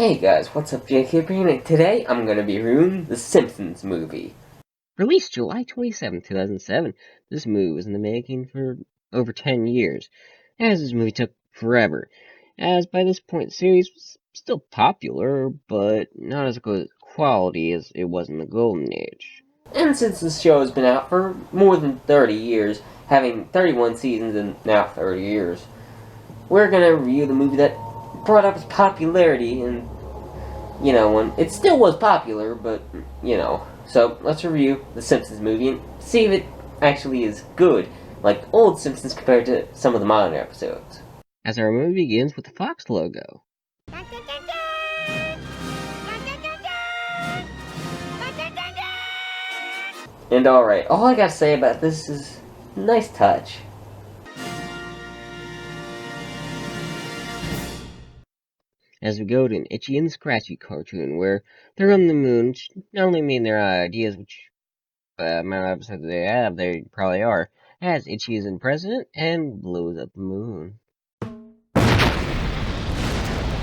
Hey guys, what's up, Jake here, and today I'm gonna be reviewing the Simpsons movie. Released July 27, 2007, this movie was in the making for over 10 years, as this movie took forever, as by this point the series was still popular, but not as good quality as it was in the golden age. And since the show has been out for more than 30 years, having 31 seasons and now 30 years, we're gonna review the movie that brought up its popularity and, when it still was popular, but, So let's review the Simpsons movie and see if it actually is good, like old Simpsons compared to some of the modern episodes. As our movie begins with the Fox logo. And alright, all I gotta say about this is, nice touch. As we go to an Itchy and Scratchy cartoon where they're on the moon, which not only mean their ideas, which amount of episodes they have, they probably are, as Itchy is in president and blows up the moon.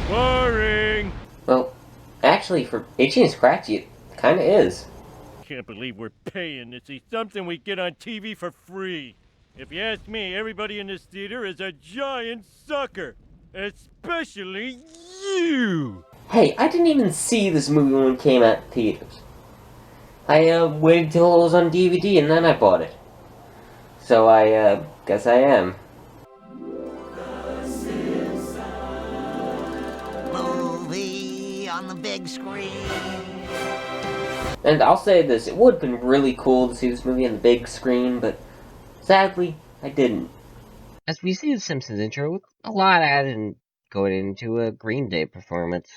Boring! Well, actually, for Itchy and Scratchy, it kinda is. Can't believe we're paying to see something we get on TV for free. If you ask me, everybody in this theater is a giant sucker. Especially you! Hey, I didn't even see this movie when it came out in theaters. I waited till it was on DVD and then I bought it. So I guess I am. Movie on the big screen. And I'll say this, it would have been really cool to see this movie on the big screen, but sadly, I didn't. As we see the Simpsons intro with a lot added and going into a Green Day performance.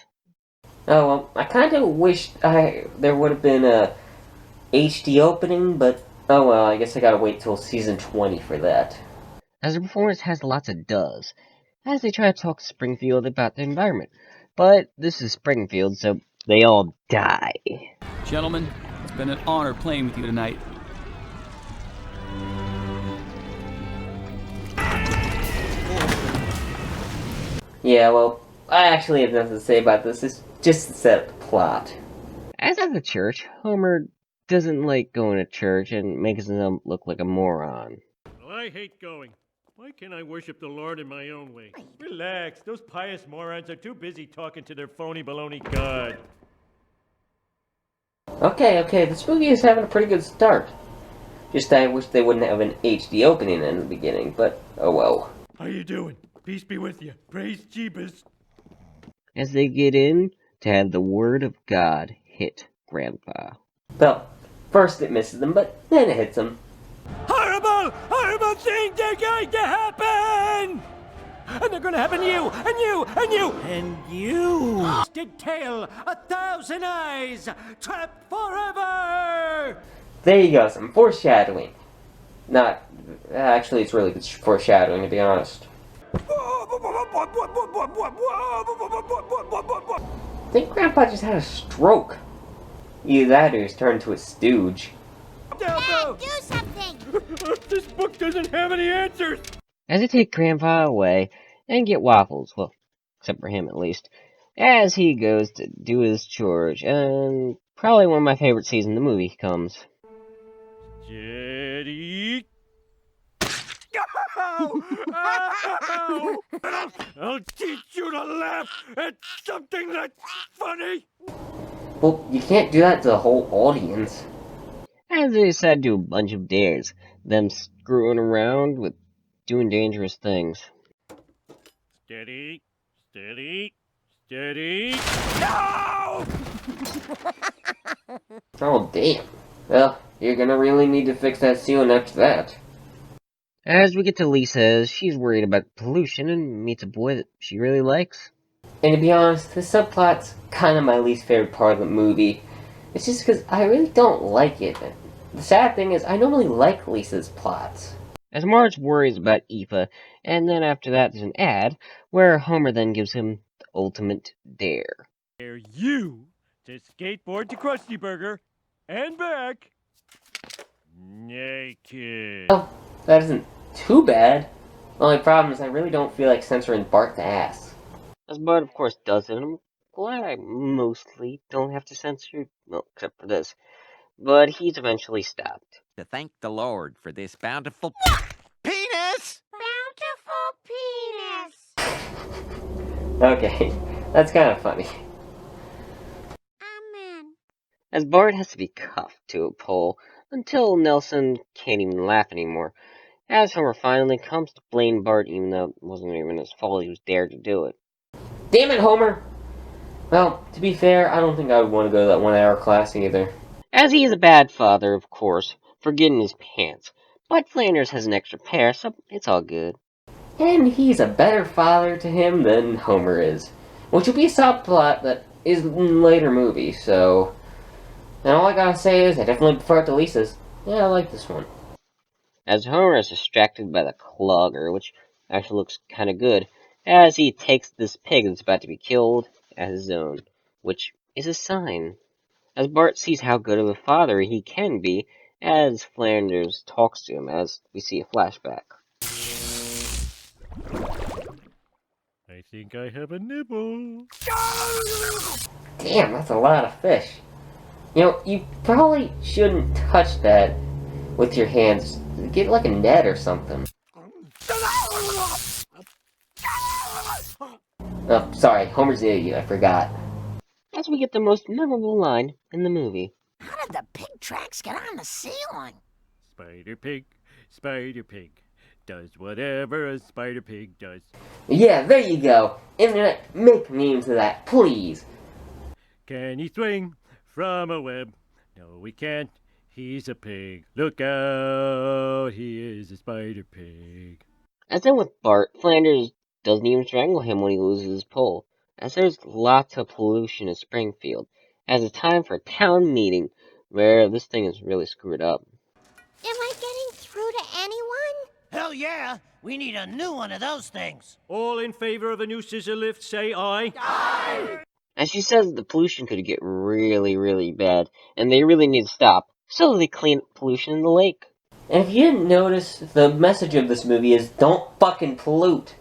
Oh well, I kinda wished there would have been a HD opening, but oh well, I guess I gotta wait till season 20 for that. As the performance has lots of does, as they try to talk to Springfield about the environment. But this is Springfield, so they all die. Gentlemen, it's been an honor playing with you tonight. Yeah, well, I actually have nothing to say about this. It's just to set up the plot. As at the church, Homer doesn't like going to church and makes himself look like a moron. Well, I hate going. Why can't I worship the Lord in my own way? Relax, those pious morons are too busy talking to their phony baloney God. Okay, this movie is having a pretty good start. Just I wish they wouldn't have an HD opening in the beginning, but oh well. How you doing? Peace be with you. Praise Jeebus. As they get in to have the word of God hit Grandpa. Well, first it misses them, but then it hits them. Horrible things are going to happen! And they're gonna happen to you, and you, and you, and you! Twisted tail, 1,000 eyes, trapped forever! There you go, some foreshadowing. Not, actually it's really good foreshadowing to be honest. I think Grandpa just had a stroke. Either that or he's turned to a stooge. Dad, do something! This book doesn't have any answers! As they take Grandpa away and get Waffles, well, except for him at least, as he goes to do his chores, and probably one of my favorite scenes in the movie comes. Steady. Ow! Ow! I'll teach you to laugh at something that's funny! Well, you can't do that to the whole audience. As they decide to do a bunch of dares, them screwing around with doing dangerous things. Steady. Steady. Steady. No! Oh damn. Well, you're gonna really need to fix that ceiling after that. As we get to Lisa, she's worried about pollution and meets a boy that she really likes. And to be honest, the subplot's kind of my least favorite part of the movie. It's just because I really don't like it. The sad thing is, I normally like Lisa's plots. As Marge worries about EPA, and then after that there's an ad, where Homer then gives him the ultimate dare. Dare you to skateboard to Krusty Burger and back naked. Well, that isn't too bad. The only problem is I really don't feel like censoring Bart to ass. As Bart of course does it, and Glad I mostly don't have to censor, well, except for this. But he's eventually stopped. To thank the Lord for this bountiful penis! Bountiful penis. Okay, that's kind of funny. Amen. As Bart has to be cuffed to a pole until Nelson can't even laugh anymore. As Homer finally comes to blame Bart, even though it wasn't even his fault, he was dared to do it. Damn it, Homer! Well, to be fair, I don't think I would want to go to that 1 hour class either. As he is a bad father, of course, for getting his pants. But Flanders has an extra pair, so it's all good. And he's a better father to him than Homer is. Which will be a subplot that is in later movies, so... And all I gotta say is, I definitely prefer it to Lisa's. Yeah, I like this one. As Homer is distracted by the clogger, which actually looks kinda good, as he takes this pig that's about to be killed as his own, which is a sign. As Bart sees how good of a father he can be, as Flanders talks to him, as we see a flashback. I think I have a nibble. Damn, that's a lot of fish. You know, you probably shouldn't touch that with your hands. Get like a net or something. Oh, sorry, Homer's an idiot, I forgot. As we get the most memorable line in the movie. How did the pig tracks get on the ceiling? Spider Pig, does whatever a Spider Pig does. Yeah, there you go. Internet, make memes of that, please. Can he swing from a web? No, he can't. He's a pig. Look out, he is a Spider Pig. As then with Bart, Flanders doesn't even strangle him when he loses his pole, as there's lots of pollution in Springfield, as it's time for a town meeting, where this thing is really screwed up. Am I getting through to anyone? Hell yeah! We need a new one of those things. All in favor of a new scissor lift, say aye. As she says the pollution could get really, really bad, and they really need to stop, so they clean up pollution in the lake. And if you didn't notice, the message of this movie is don't fucking pollute.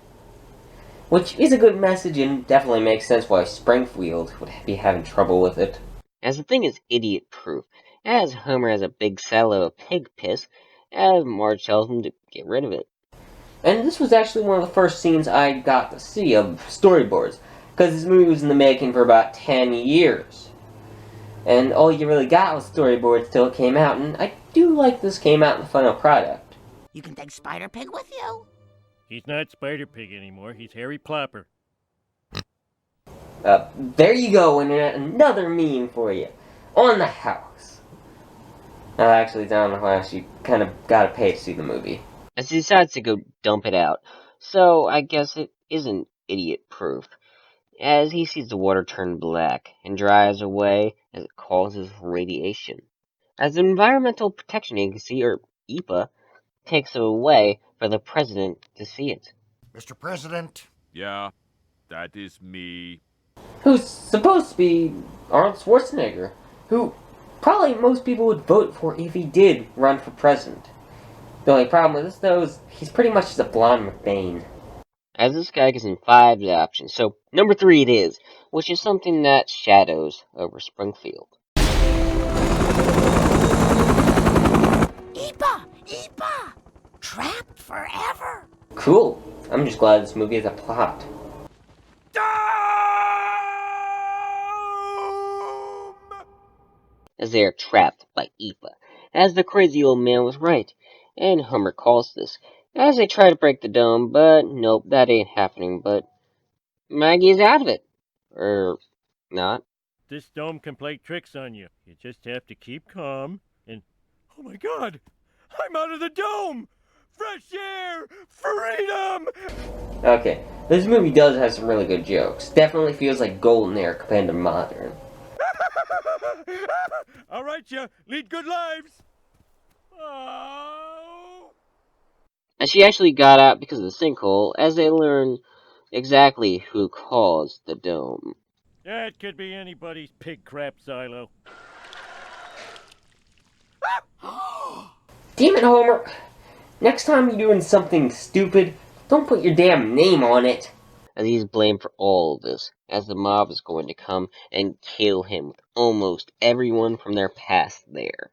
Which is a good message and definitely makes sense why Springfield would be having trouble with it. As the thing is idiot-proof, as Homer has a big silo of pig piss, as Marge tells him to get rid of it. And this was actually one of the first scenes I got to see of storyboards, because this movie was in the making for about 10 years. And all you really got was storyboards till it came out, and I do like this came out in the final product. You can take Spider Pig with you. He's not Spider Pig anymore, he's Harry Plopper. There you go, Internet, another meme for you. On the house. Actually, it's on the house, you kind of gotta pay to see the movie. As he decides to go dump it out, so I guess it isn't idiot-proof. As he sees the water turn black and dries away as it causes radiation. As the Environmental Protection Agency, or EPA, takes it away for the president to see it. Mr. President. Yeah, that is me. Who's supposed to be Arnold Schwarzenegger, who probably most people would vote for if he did run for president. The only problem with this, though, is he's pretty much just a blonde McBain. As this guy gives him 5 options, so number 3 it is, which is something that shadows over Springfield. EPA! EPA! Trapped forever. Cool. I'm just glad this movie has a plot. As they are trapped by EPA. As the crazy old man was right, and Homer calls this, as they try to break the dome, but nope, that ain't happening, but Maggie is out of it. Not. This dome can play tricks on you. You just have to keep calm and... Oh my god! I'm out of the dome! Fresh air! Freedom! Okay, this movie does have some really good jokes. Definitely feels like golden era compared to modern. All right, you lead good lives. Oh. As she actually got out because of the sinkhole, as they learn exactly who caused the dome. That could be anybody's pig crap silo. Damn it, Homer! Next time you're doing something stupid, don't put your damn name on it. as he's blamed for all of this, as the mob is going to come and kill him with almost everyone from their past there.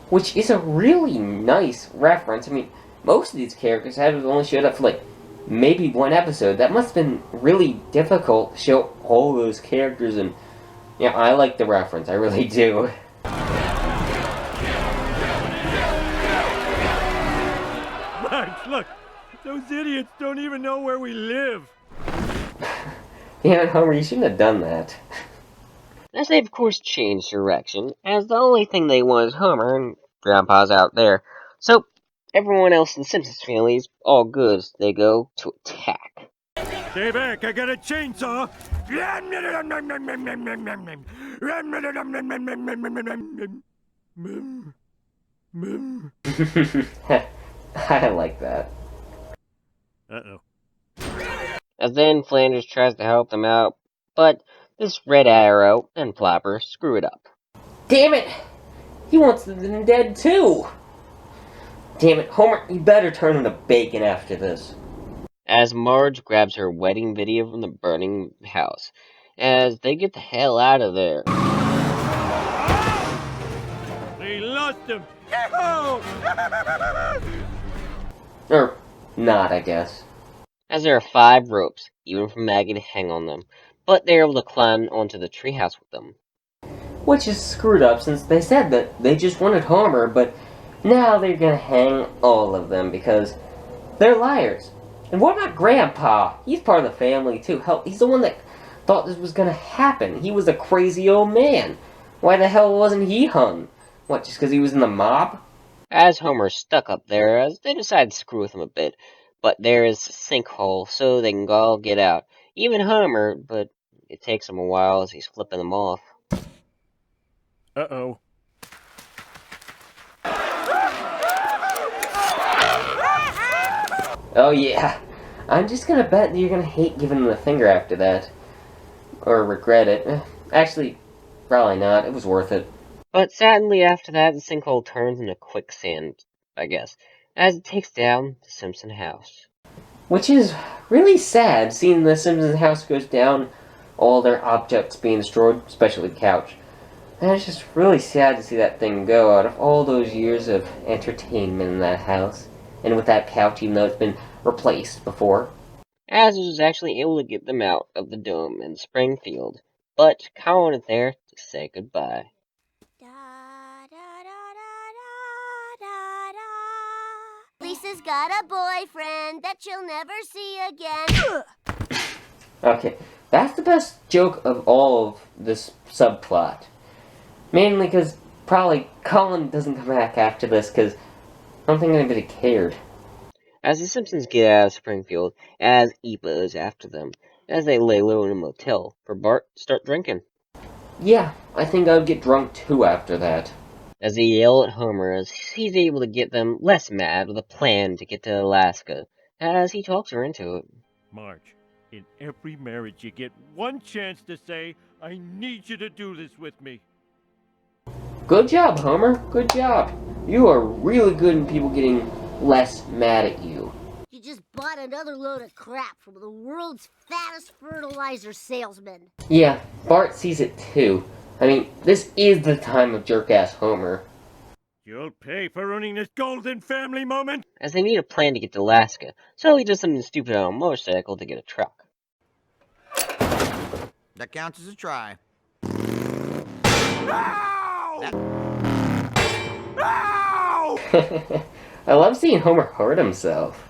Which is a really nice reference. I mean, most of these characters have only showed up for like maybe one episode. That must have been really difficult to show all those characters, and yeah, I like the reference. I really do. Max, look! Those idiots don't even know where we live! Damn it, Homer, you shouldn't have done that. As they of course changed direction, as the only thing they want is Homer, and Grandpa's out there. So, everyone else in the Simpsons family is all good as they go to attack. Stay back, I got a chainsaw! I like that. Uh-oh. As then Flanders tries to help them out, but this Red Arrow and Flapper screw it up. Damn it! He wants them dead too! Damn it, Homer, you better turn into bacon after this. As Marge grabs her wedding video from the burning house, as they get the hell out of there. They lost him! Yahoo! Or not, I guess. As there are 5 ropes, even for Maggie to hang on them, but they're able to climb onto the treehouse with them. Which is screwed up since they said that they just wanted Homer, but now they're gonna hang all of them because they're liars. And what about Grandpa? He's part of the family too. Hell, he's the one that thought this was gonna happen. He was a crazy old man. Why the hell wasn't he hung? What, just because he was in the mob? As Homer's stuck up there, as they decide to screw with him a bit, but there is a sinkhole so they can all get out. Even Homer, but it takes him a while as he's flipping them off. Uh-oh. Oh yeah. I'm just gonna bet that you're gonna hate giving him the finger after that. Or regret it. Actually, probably not. It was worth it. But sadly after that, the sinkhole turns into quicksand, I guess, as it takes down the Simpson house. Which is really sad, seeing the Simpsons house goes down, all their objects being destroyed, especially the couch. And it's just really sad to see that thing go out of all those years of entertainment in that house. And with that couch, even though it's been replaced before. As it was actually able to get them out of the dome in Springfield, but Colin is there to say goodbye. Lisa's got a boyfriend that she'll never see again. Okay, that's the best joke of all of this subplot. Mainly because probably Colin doesn't come back after this because I don't think anybody cared. As the Simpsons get out of Springfield, as EPA is after them, as they lay low in a motel for Bart to start drinking. Yeah, I think I would get drunk too after that. As they yell at Homer as he's able to get them less mad with a plan to get to Alaska, as he talks her into it. Marge, in every marriage you get one chance to say, I need you to do this with me. Good job, Homer. Good job. You are really good in people getting less mad at you. You just bought another load of crap from the world's fattest fertilizer salesman. Yeah, Bart sees it too. I mean, this is the time of jerk-ass Homer. You'll pay for ruining this golden family moment. As they need a plan to get to Alaska, so he does something stupid on a motorcycle to get a truck. That counts as a try. I love seeing Homer hurt himself.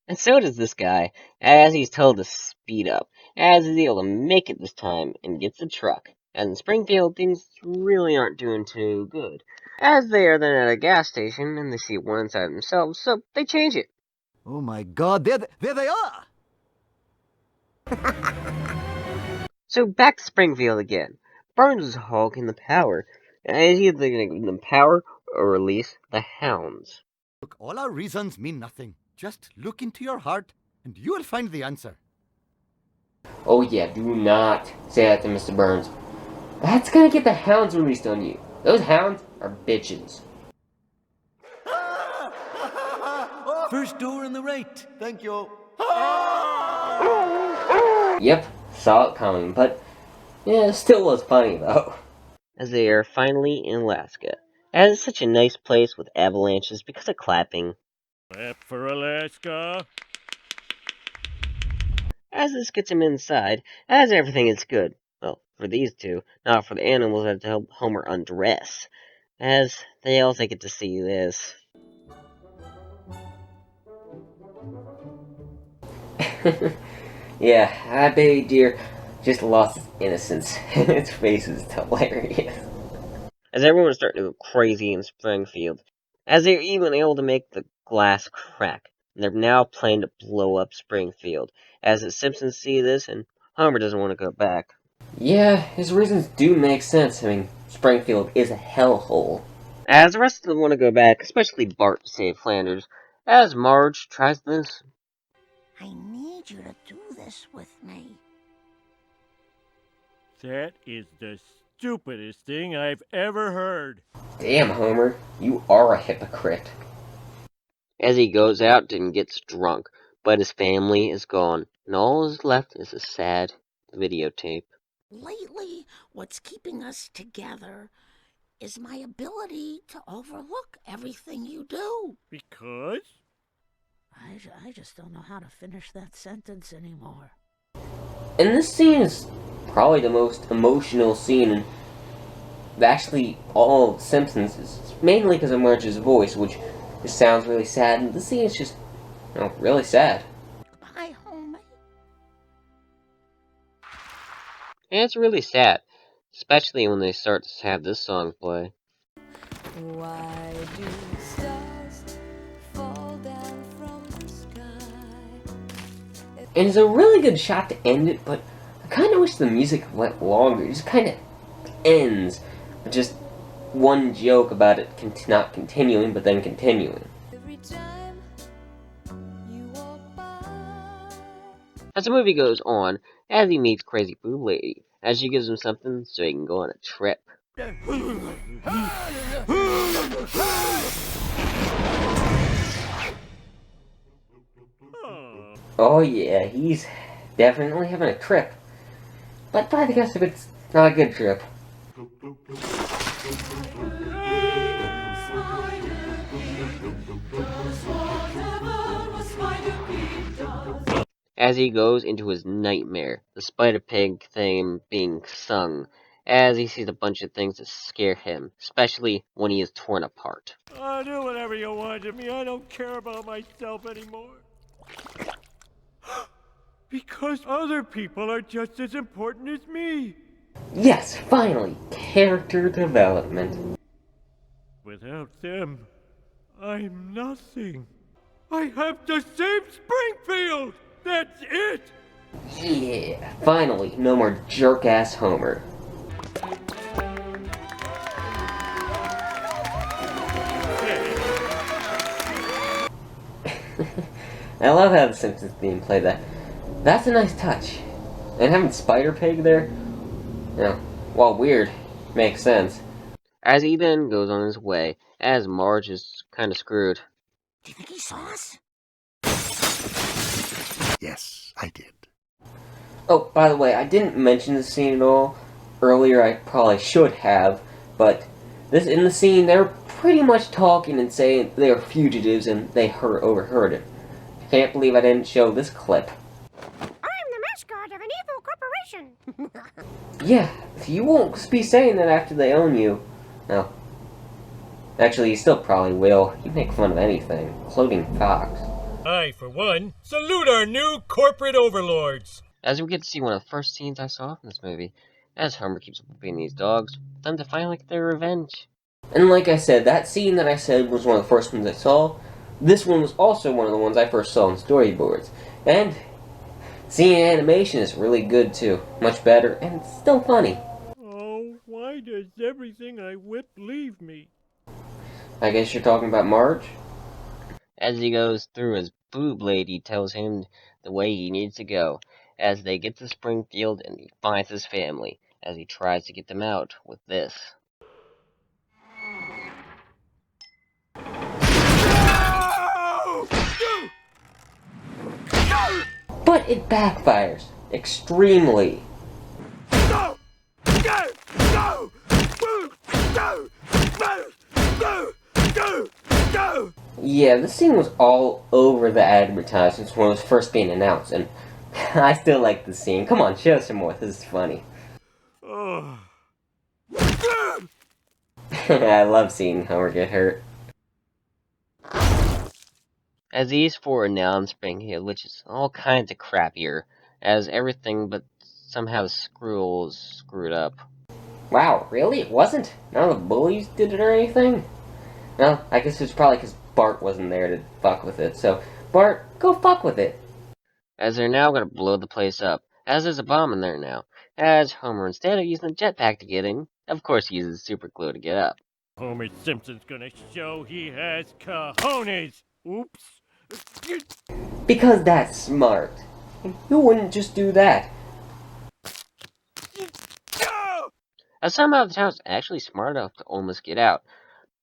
And so does this guy, as he's told to speed up, as he's able to make it this time and gets the truck. And in Springfield, things really aren't doing too good, as they are then at a gas station and they see one inside themselves, so they change it. Oh my god, there they are! So back to Springfield again. Burns is hogging the power, as he's either going to give them power or release the hounds. Look, all our reasons mean nothing. Just look into your heart, and you will find the answer. Oh yeah, do not say that to Mr. Burns. That's gonna get the hounds released on you. Those hounds are bitches. First door on the right. Thank you. Yep, saw it coming, but yeah, it still was funny though. As they are finally in Alaska, as it's such a nice place with avalanches because of clapping. Clap for Alaska. As this gets him inside, as everything is good. Well, for these two, not for the animals that have to help Homer undress. As they also get to see this. Yeah, that baby deer just lost its innocence. Its face is hilarious. As everyone's starting to go crazy in Springfield. As they're even able to make the glass crack. And they're now planning to blow up Springfield. As the Simpsons see this, and Homer doesn't want to go back. Yeah, his reasons do make sense. I mean, Springfield is a hellhole. As the rest of them want to go back, especially Bart to save Flanders, as Marge tries this. I need you to do this with me. That is the stupidest thing I've ever heard. Damn, Homer, you are a hypocrite. As he goes out and gets drunk, but his family is gone, and all is left is a sad videotape. Lately, what's keeping us together is my ability to overlook everything you do. Because? I just don't know how to finish that sentence anymore. And this scene is probably the most emotional scene in actually all of Simpsons. It's mainly because of Marge's voice, which just sounds really sad, and the scene is just, really sad. Goodbye, homie. And it's really sad, especially when they start to have this song play. Why do stars fall down from the sky? And it's a really good shot to end it, but I kind of wish the music went longer. It just kind of ends with just one joke about it not continuing, but then continuing. Every time you walk by. As the movie goes on, as he meets Crazy Boob Lady, as she gives him something so he can go on a trip. Oh yeah, he's definitely having a trip. But by the guess of it's not a good trip. As he goes into his nightmare, the Spider Pig theme being sung, as he sees a bunch of things that scare him, especially when he is torn apart. Oh, do whatever you want to me. I don't care about myself anymore. Because other people are just as important as me. Yes, finally, character development. Without them, I'm nothing. I have to save Springfield! That's it! Yeah, finally, no more jerk-ass Homer. I love how the Simpsons theme played that. That's a nice touch. And having Spider Pig there, while weird, makes sense. As he then goes on his way, as Marge is kind of screwed. Do you think he saw us? Yes, I did. Oh, by the way, I didn't mention this scene at all. Earlier, I probably should have, but in the scene, they're pretty much talking and saying they're fugitives and they overheard it. Can't believe I didn't show this clip. I'm the mascot of an evil corporation. Yeah, you won't be saying that after they own you. No. Actually, you still probably will. You make fun of anything, including Fox. I, for one, salute our new corporate overlords. As we get to see one of the first scenes I saw in this movie, as Homer keeps whooping these dogs, for them to finally get their revenge. And like I said, that scene that I said was one of the first ones I saw. This one was also one of the ones I first saw in storyboards. And seeing animation is really good too. Much better, and it's still funny. Oh, why does everything I whip leave me? I guess you're talking about Marge? As he goes through, his boob lady tells him the way he needs to go. As they get to Springfield and he finds his family, as he tries to get them out with this. but it backfires extremely. Go! Go! Go! Go! Go! Go! Go! Go! Yeah, this scene was all over the advertisements when it was first being announced, and I still like the scene. Come on, show some more. This is funny. Oh. I love seeing Homer get hurt. As the East Forward now in Springfield, which is all kinds of crappier, as everything but somehow the Skrull is screwed up. Wow, really? It wasn't? None of the bullies did it or anything? Well, I guess it's probably because Bart wasn't there to fuck with it, so Bart, go fuck with it. As they're now going to blow the place up, as there's a bomb in there now, as Homer, instead of using the jetpack to get in, of course he uses super glue to get up. Homer Simpson's gonna show he has cojones. Oops. Because that's smart. And who wouldn't just do that? As somehow the town's actually smart enough to almost get out,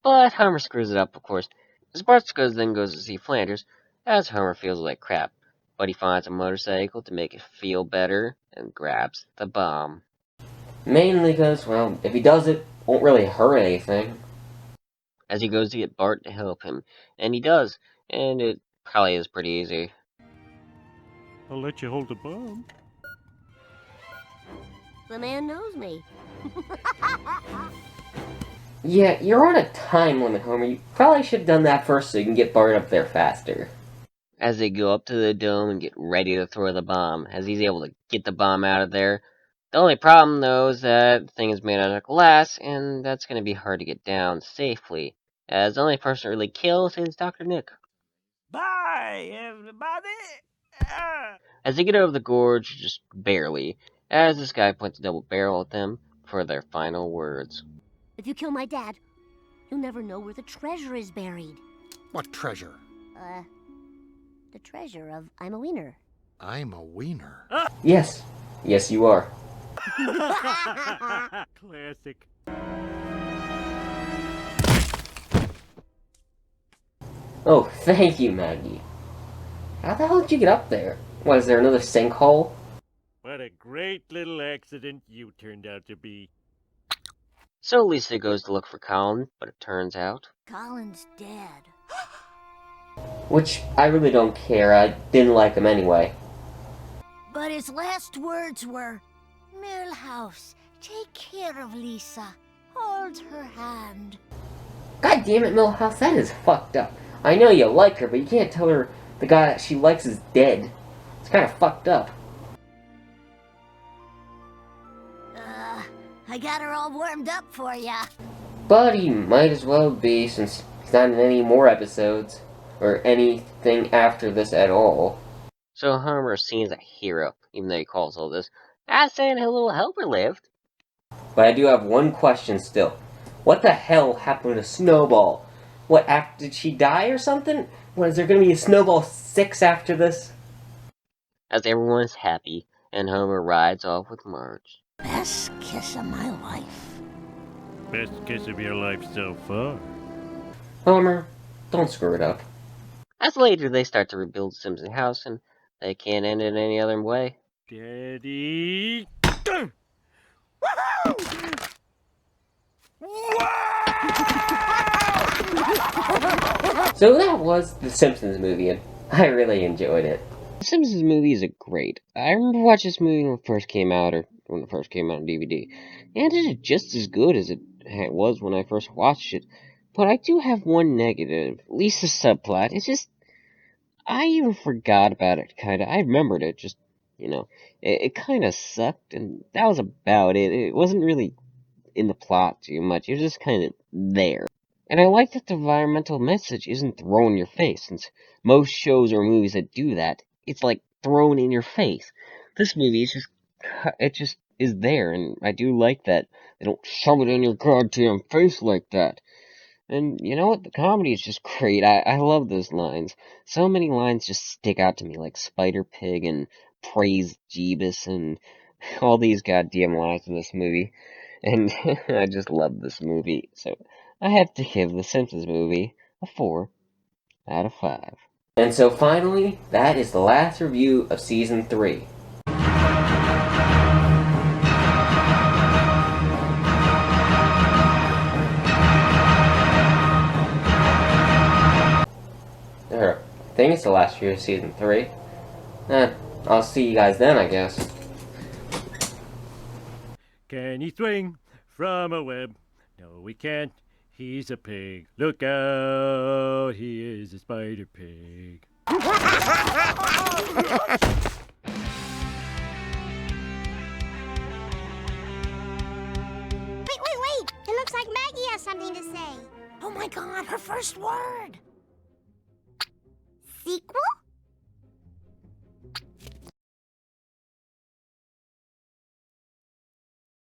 but Homer screws it up, of course, as Bart then goes to see Flanders, as Homer feels like crap, but he finds a motorcycle to make it feel better, and grabs the bomb. Mainly because, well, if he does it, won't really hurt anything. As he goes to get Bart to help him, and he does, and it probably is pretty easy. I'll let you hold the bomb. The man knows me. Yeah, you're on a time limit, Homer. You probably should have done that first so you can get Bart up there faster. As they go up to the dome and get ready to throw the bomb, as he's able to get the bomb out of there. The only problem, though, is that the thing is made out of glass, and that's going to be hard to get down safely, as the only person really kills is Dr. Nick. Bye, everybody. As they get over the gorge, just barely, as this guy points a double barrel at them for their final words. If you kill my dad, you'll never know where the treasure is buried. What treasure? The treasure of I'm a wiener. I'm a wiener. Yes. Yes, you are. Classic. Oh, thank you, Maggie. How the hell did you get up there? What, is there another sinkhole? What a great little accident you turned out to be. So Lisa goes to look for Colin, but it turns out... Colin's dead. Which, I really don't care. I didn't like him anyway. But his last words were, Millhouse, take care of Lisa. Hold her hand. God damn it, Millhouse, that is fucked up. I know you like her, but you can't tell her the guy that she likes is dead. It's kind of fucked up. I got her all warmed up for ya. But he might as well be, since he's not in any more episodes. Or anything after this at all. So Homer is seen as a hero, even though he calls all this, as saying his little helper lived. But I do have one question still. What the hell happened to Snowball? What, did she die or something? What, is there gonna be a Snowball 6 after this? As everyone is happy, and Homer rides off with Marge. Best kiss of my life. Best kiss of your life so far. Homer, don't screw it up. As later they start to rebuild Simpson house, and they can't end it any other way. Daddy. So that was the Simpsons movie, and I really enjoyed it. The Simpsons movie is great. I remember watching this movie when it first came out, or when it first came out on DVD, and it is just as good as it was when I first watched it. But I do have one negative, at least the subplot. It's just, I even forgot about it, kinda. I remembered it, just, it kinda sucked, and that was about it. It wasn't really in the plot too much, it was just kinda there. And I like that the environmental message isn't thrown in your face, since most shows or movies that do that, it's like thrown in your face. This movie is just is there, and I do like that. They don't shove it in your goddamn face like that. And you know what? The comedy is just great. I love those lines. So many lines just stick out to me, like Spider Pig and Praise Jeebus and all these goddamn lines in this movie. And I just love this movie. So I have to give the Simpsons movie a 4 out of 5. And so finally, that is the last review of Season 3. I think it's the last review of Season 3. I'll see you guys then, I guess. Can he swing from a web? No, he can't. He's a pig. Look out, he is a spider pig. Wait! It looks like Maggie has something to say. Oh my God, her first word. Sequel?